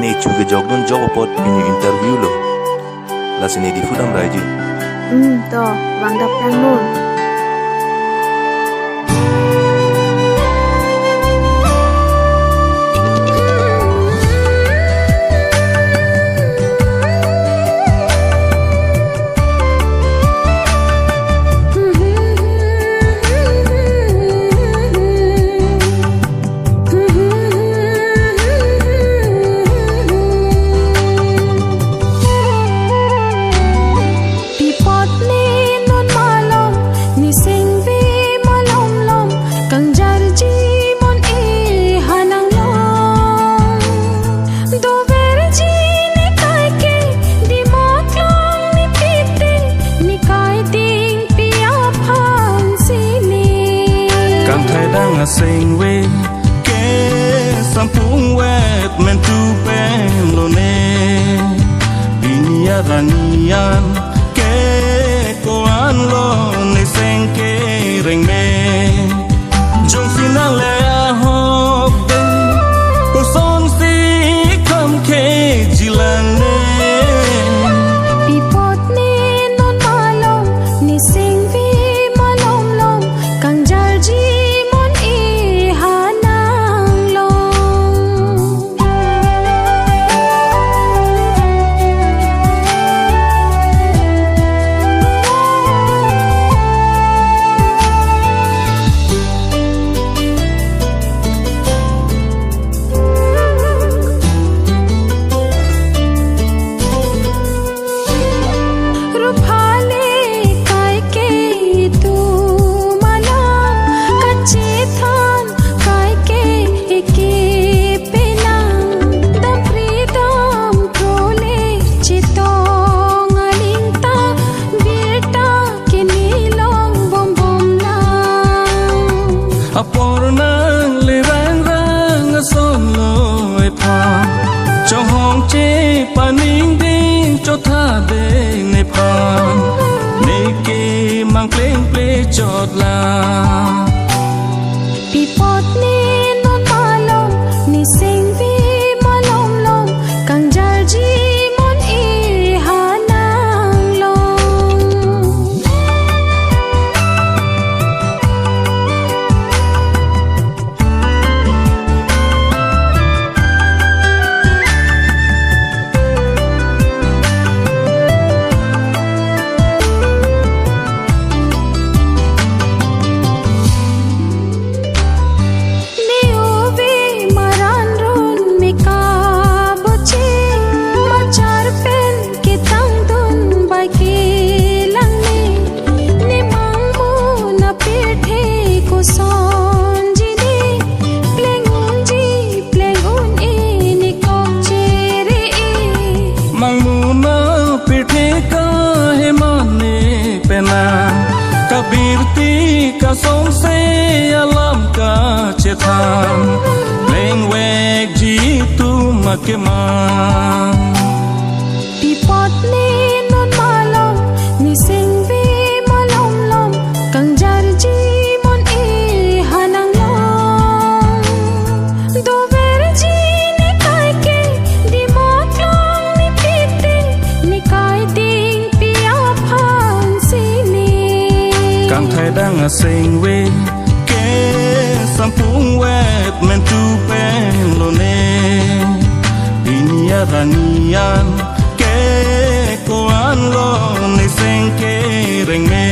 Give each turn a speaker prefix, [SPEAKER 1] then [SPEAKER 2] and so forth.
[SPEAKER 1] ne chuge jogdon job pot pinu interview lo la sine di fudam raiji
[SPEAKER 2] to wang dap yang nun
[SPEAKER 3] sing we ke sampung wet men tu pen lo ne binia ranian ke koan lo ne seng ke reng me jong finale a hop de ko son si kam ke jilang ne
[SPEAKER 2] pipot ne non malom ni sing vi malom lom kang jarji
[SPEAKER 3] apornang le rang rang son loi pha cho hong che paning ding cho tha de ne pha ne ke mang pleng ple chot la
[SPEAKER 2] pipot ne non malom ni sing vi malom lom kang jarji mon e hanang long
[SPEAKER 3] kabirti ka som se alam ka chetan leng wek ji tu makema
[SPEAKER 2] pipot ne non malom ni sing vi malom lom kang jarji mon e hanang long do ver ji ni kai ke di mot long ni piti ni kai ding pia phan si ni
[SPEAKER 3] kang thai dang a sing we ke sampung wet men tu pen lo ne binia ranian ke koan lo ne seng ke reng me